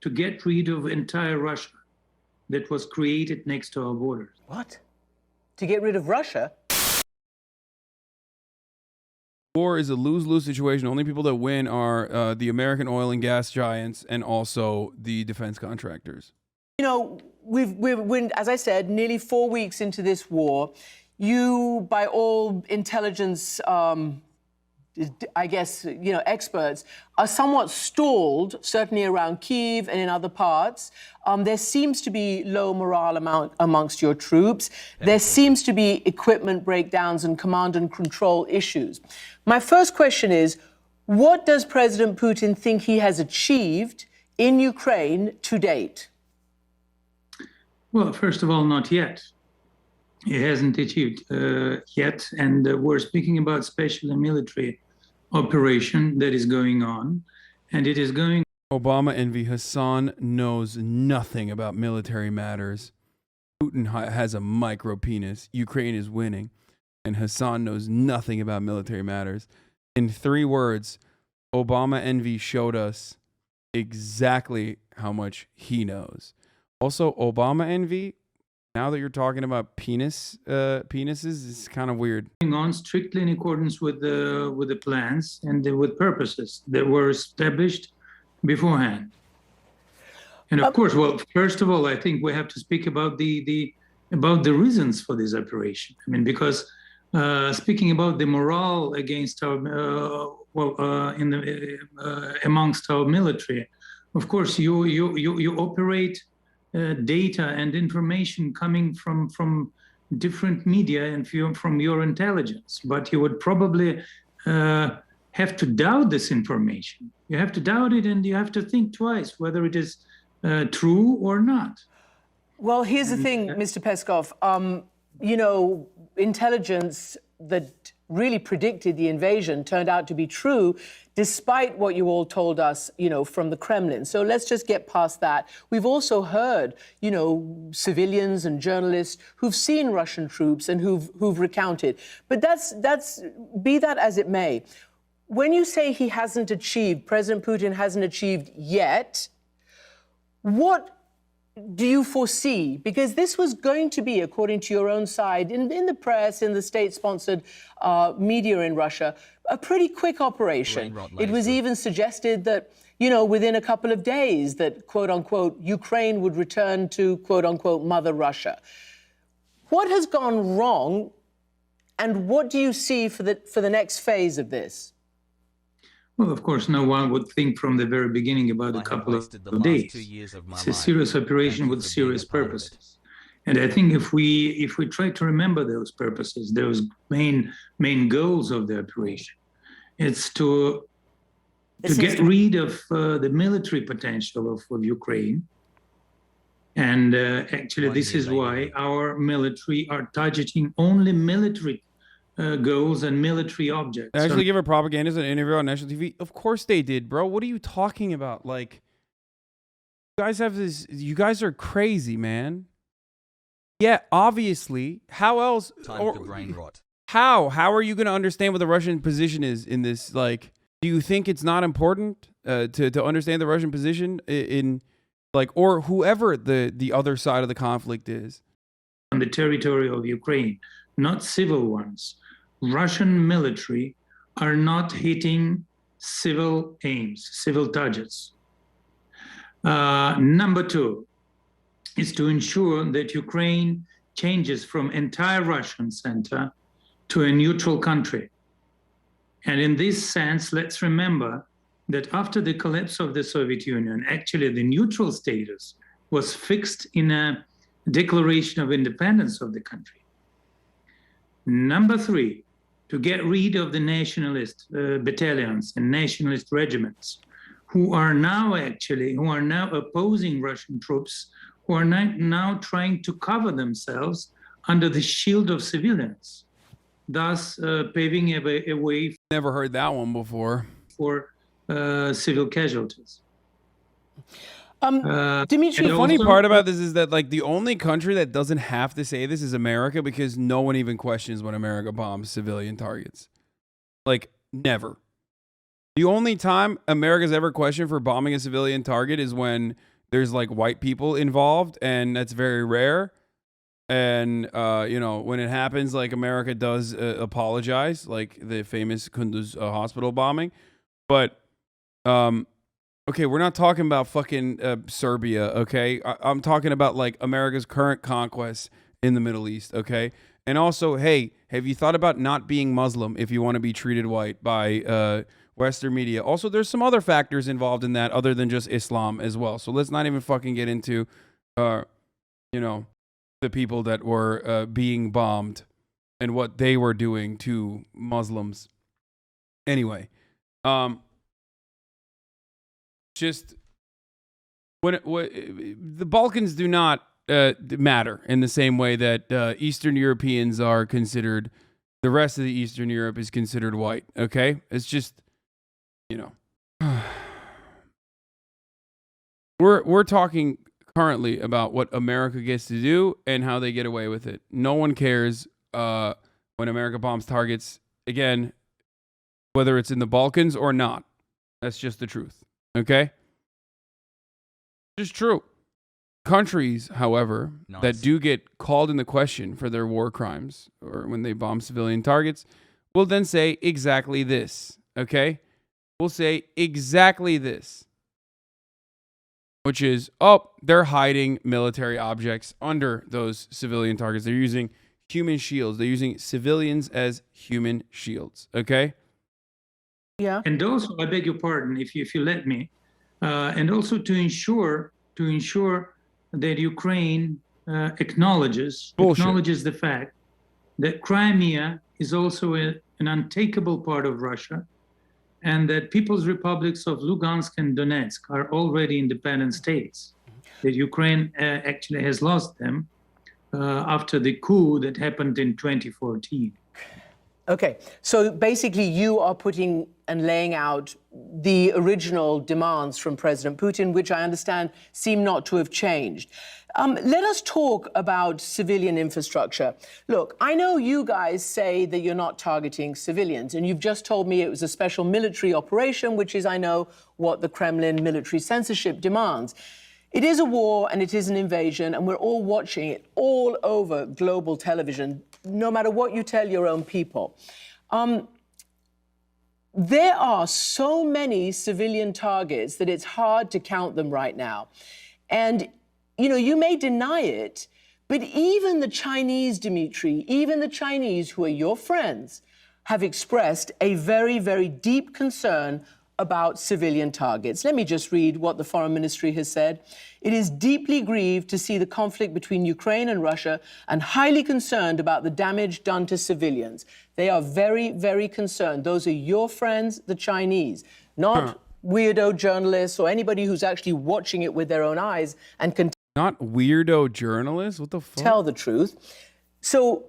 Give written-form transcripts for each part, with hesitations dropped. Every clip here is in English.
to get rid of entire Russia that was created next to our borders. What? To get rid of Russia? War is a lose-lose situation. Only people that win are the American oil and gas giants and also the defense contractors. You know, we're, as I said, nearly 4 weeks into this war. You, by all intelligence, I guess, you know, experts, are somewhat stalled, certainly around Kyiv and in other parts. There seems to be low morale amongst your troops. There seems to be equipment breakdowns and command and control issues. My first question is, what does President Putin think he has achieved in Ukraine to date? Well, first of all, not yet. He hasn't achieved yet, and we're speaking about special and military operation that is going on, and it is going. Obama envy. Hassan knows nothing about military matters. Putin has a micro penis. Ukraine is winning, and Hassan knows nothing about military matters. In 3 words, Obama envy showed us exactly how much he knows. Also, Obama envy, now that you're talking about penises, it's kind of weird. Going on strictly in accordance with the plans and with purposes that were established beforehand. And of course, well, first of all, I think we have to speak about the reasons for this operation. I mean, because speaking about the morale against our amongst our military, of course, you operate data and information coming from different media and from your intelligence, but you would probably have to doubt this information. You have to doubt it, and you have to think twice whether it is true or not. Well, here's the thing, Mr. Peskov. You know, intelligence that really predicted the invasion turned out to be true, despite what you all told us, you know, from the Kremlin. So let's just get past that. We've also heard, you know, civilians and journalists who've seen Russian troops and who've recounted. But that's be that as it may. When you say he hasn't achieved, President Putin hasn't achieved yet, what do you foresee? Because this was going to be, according to your own side, in the press, in the state-sponsored media in Russia, a pretty quick operation. It was even suggested that, you know, within a couple of days that, quote-unquote, Ukraine would return to, quote-unquote, Mother Russia. What has gone wrong, and what do you see for the next phase of this? Well, of course, no one would think from the very beginning about a couple of days. It's a serious operation with serious purposes. And I think if we try to remember those purposes, those main goals of the operation, it's to get rid of the military potential of Ukraine. And actually, this is why our military are targeting only military goals and military objects. Actually, give a propagandist an interview on national TV. Of course they did, bro. What are you talking about? Like, you guys have this. You guys are crazy, man. Yeah, obviously. How else? Time for brain rot. How are you going to understand what the Russian position is in this? Like, do you think it's not important to understand the Russian position in like, or whoever the other side of the conflict is on the territory of Ukraine, not civil ones? Russian military are not hitting civil aims, civil targets. Number 2 is to ensure that Ukraine changes from entire Russian center to a neutral country. And in this sense, let's remember that after the collapse of the Soviet Union, actually the neutral status was fixed in a declaration of independence of the country. Number 3, to get rid of the nationalist battalions and nationalist regiments who are now opposing Russian troops, who are now trying to cover themselves under the shield of civilians, thus paving a way. Never heard that one before. For civil casualties. Dimitri, the funny part about this is that like the only country that doesn't have to say this is America, because no one even questions when America bombs civilian targets. Like, never. The only time America's ever questioned for bombing a civilian target is when there's like white people involved, and that's very rare. And you know, when it happens, like America does apologize, like the famous Kunduz hospital bombing. But okay, we're not talking about fucking Serbia. Okay, I'm talking about like America's current conquests in the Middle East. Okay, and also, hey, have you thought about not being Muslim if you want to be treated white by Western media? Also, there's some other factors involved in that other than just Islam as well. So let's not even fucking get into, you know, the people that were being bombed and what they were doing to Muslims. Anyway, just when the Balkans do not matter in the same way that Eastern Europeans are considered. The rest of the Eastern Europe is considered white. Okay, it's just, you know, we're talking currently about what America gets to do and how they get away with it. No one cares when America bombs targets, again, whether it's in the Balkans or not. That's just the truth. Okay? Just true. Countries, however, that do get called into question for their war crimes or when they bomb civilian targets will then say exactly this. Okay? We'll say exactly this. Which is, oh, they're hiding military objects under those civilian targets. They're using human shields. They're using civilians as human shields. Okay? Yeah. And also, I beg your pardon, if you let me, and also to ensure that Ukraine acknowledges the fact that Crimea is also an untakeable part of Russia, and that People's Republics of Lugansk and Donetsk are already independent states, that Ukraine actually has lost them after the coup that happened in 2014. Okay, so basically you are putting and laying out the original demands from President Putin, which I understand seem not to have changed. Let us talk about civilian infrastructure. Look, I know you guys say that you're not targeting civilians, and you've just told me it was a special military operation, which is, I know, what the Kremlin military censorship demands. It is a war and it is an invasion, and we're all watching it all over global television, no matter what you tell your own people. There are so many civilian targets that it's hard to count them right now. And, you know, you may deny it, but even the Chinese, Dmitry, even the Chinese who are your friends, have expressed a very, very deep concern about civilian targets. Let me just read what the Foreign Ministry has said. It is deeply grieved to see the conflict between Ukraine and Russia and highly concerned about the damage done to civilians. They are very, very concerned. Those are your friends, the Chinese, not weirdo journalists or anybody who's actually watching it with their own eyes and can not weirdo journalists? What the fuck? Tell the truth. So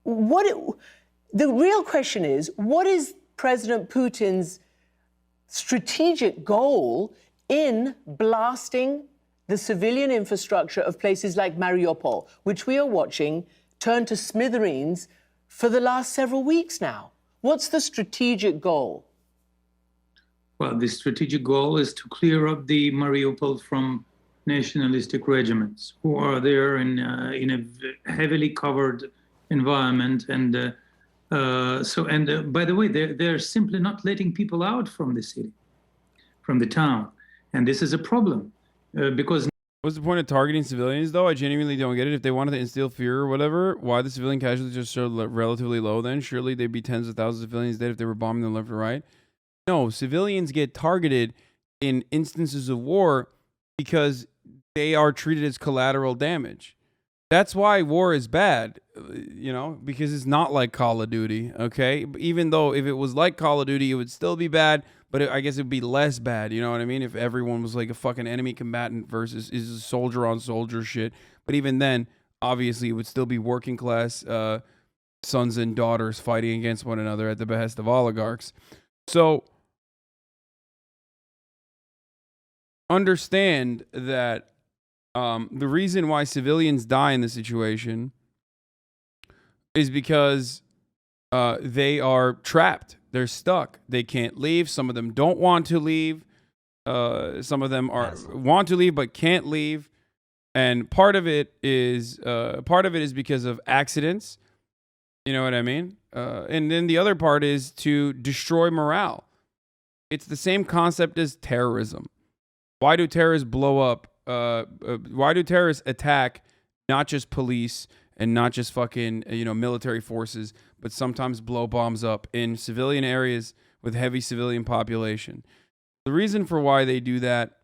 the real question is, what is President Putin's strategic goal in blasting the civilian infrastructure of places like Mariupol, which we are watching turn to smithereens for the last several weeks now? What's the strategic goal? Well, the strategic goal is to clear up the Mariupol from nationalistic regiments who are there in a heavily covered environment. And by the way, they're simply not letting people out from the city, from the town. And this is a problem because... What's the point of targeting civilians, though? I genuinely don't get it. If they wanted to instill fear or whatever, why the civilian casualties are so relatively low then? Surely they'd be tens of thousands of civilians dead if they were bombing them left or right. No, civilians get targeted in instances of war because they are treated as collateral damage. That's why war is bad, you know, because it's not like Call of Duty, okay? Even though if it was like Call of Duty, it would still be bad, but I guess it would be less bad, you know what I mean? If everyone was like a fucking enemy combatant versus is a soldier on soldier shit. But even then, obviously, it would still be working class sons and daughters fighting against one another at the behest of oligarchs. So understand that the reason why civilians die in this situation is because they are trapped. They're stuck. They can't leave. Some of them don't want to leave. Some of them want to leave but can't leave, and part of it is because of accidents. You know what I mean? And then the other part is to destroy morale. It's the same concept as terrorism. Why do terrorists blow up? Why do terrorists attack not just police and not just fucking military forces, but sometimes blow bombs up in civilian areas with heavy civilian population? The reason for why they do that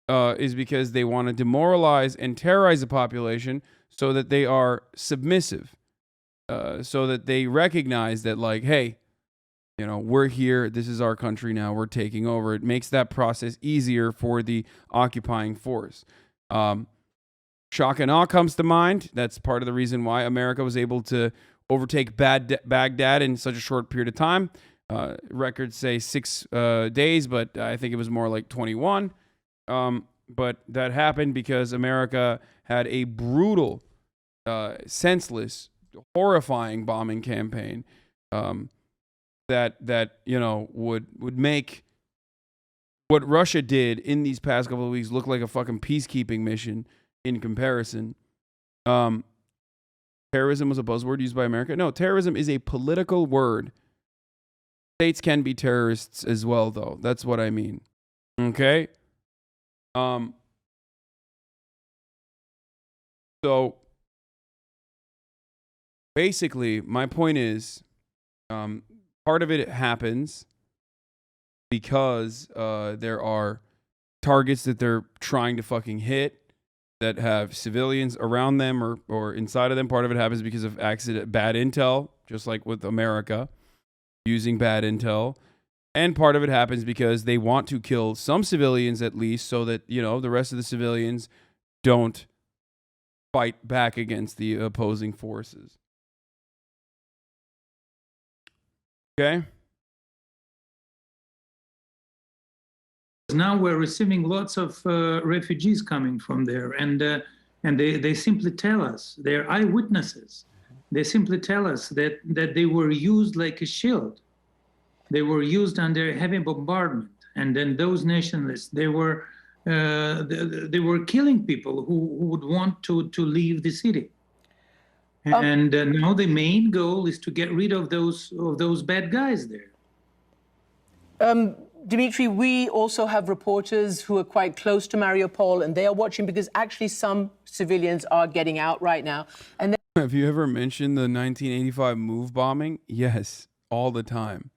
is because they want to demoralize and terrorize the population so that they are submissive. So that they recognize that, like, hey, we're here. This is our country now. We're taking over. It makes that process easier for the occupying force. Shock and awe comes to mind. That's part of the reason why America was able to overtake Baghdad in such a short period of time. Records say 6 days, but I think it was more like 21. But that happened because America had a brutal, senseless, horrifying bombing campaign that would make what Russia did in these past couple of weeks look like a fucking peacekeeping mission in comparison. Terrorism was a buzzword used by America. No, terrorism is a political word. States can be terrorists as well, though. That's what I mean. Okay? So basically, my point is, part of it happens because there are targets that they're trying to fucking hit that have civilians around them or inside of them. Part of it happens because of bad intel, just like with America, using bad intel. And part of it happens because they want to kill some civilians at least so that, the rest of the civilians don't fight back against the opposing forces. Okay? Now we're receiving lots of refugees coming from there, and they simply tell us, they're eyewitnesses. They simply tell us that they were used like a shield. They were used under heavy bombardment, and then those nationalists, they were killing people who would want to leave the city. And now the main goal is to get rid of those bad guys there. Dmitry, we also have reporters who are quite close to Mariupol, and they are watching because actually some civilians are getting out right now. And have you ever mentioned the 1985 move bombing? Yes, all the time.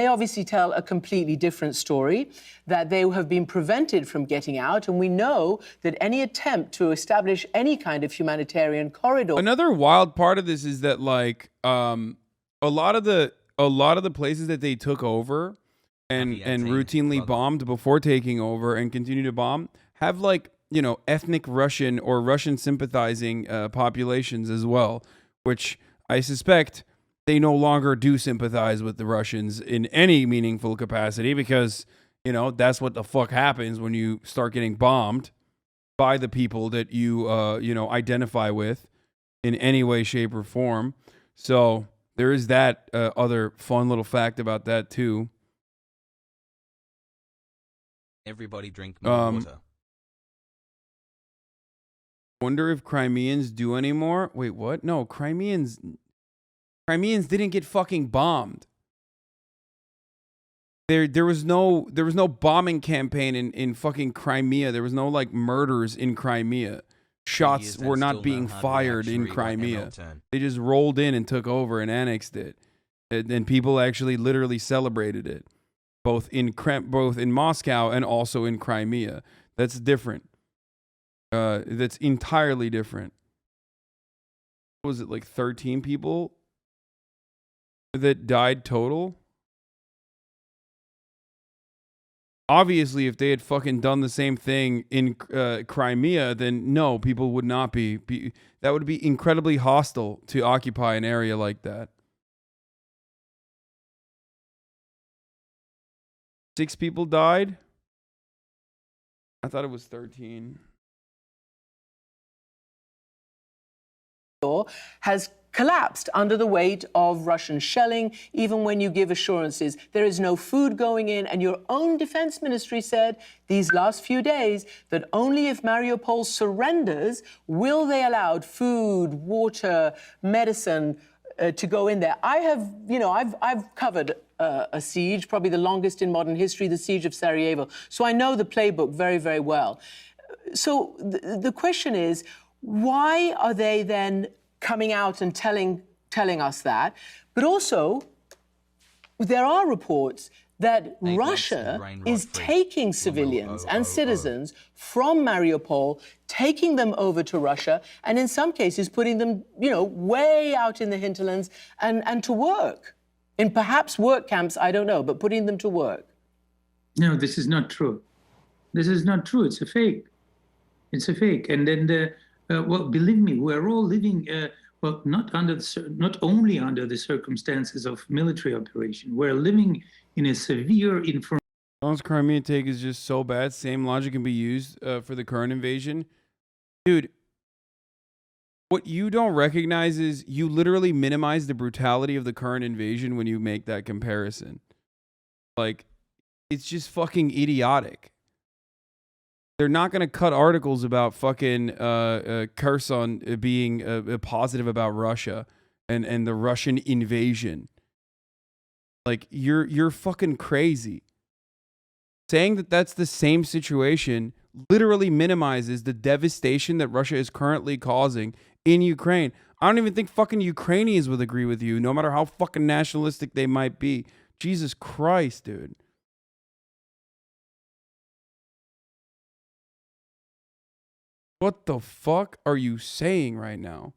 They obviously tell a completely different story, that they have been prevented from getting out. And we know that any attempt to establish any kind of humanitarian corridor. Another wild part of this is that, like, a lot of the places that they took over and routinely bombed before taking over and continue to bomb have, like, ethnic Russian or Russian sympathizing populations as well, which I suspect they no longer do sympathize with the Russians in any meaningful capacity because, that's what the fuck happens when you start getting bombed by the people that you, identify with in any way, shape, or form. So there is that other fun little fact about that, too. Everybody drink more water. Wonder if Crimeans do anymore. Wait, what? No, Crimeans didn't get fucking bombed. There was no bombing campaign in fucking Crimea. There was no, like, murders in Crimea. Shots were not being fired in Crimea. They just rolled in and took over and annexed it. And people actually literally celebrated it, both in Moscow and also in Crimea. That's different. That's entirely different. What was it, like 13 people that died total? Obviously, if they had fucking done the same thing in Crimea, then no, people would not be. That would be incredibly hostile to occupy an area like that. 6 people died? I thought it was 13. Has collapsed under the weight of Russian shelling, even when you give assurances. There is no food going in, and your own defense ministry said these last few days that only if Mariupol surrenders will they allow food, water, medicine to go in there. I have, I've covered a siege, probably the longest in modern history, the siege of Sarajevo. So I know the playbook very, very well. So the question is, why are they then coming out and telling us that? But also, there are reports that Russia is taking civilians and citizens from Mariupol, taking them over to Russia, and in some cases putting them, way out in the hinterlands and to work. In perhaps work camps, I don't know, but putting them to work. No, this is not true. This is not true. It's a fake. It's a fake. And then, well, believe me, we're all living, well, not only under the circumstances of military operation. We're living in a severe information. Don's Crimean take is just so bad. Same logic can be used for the current invasion. Dude, what you don't recognize is you literally minimize the brutality of the current invasion when you make that comparison. Like, it's just fucking idiotic. They're not going to cut articles about fucking Kherson being positive about Russia and the Russian invasion. Like, you're fucking crazy. Saying that that's the same situation literally minimizes the devastation that Russia is currently causing in Ukraine. I don't even think fucking Ukrainians would agree with you, no matter how fucking nationalistic they might be. Jesus Christ, dude. What the fuck are you saying right now?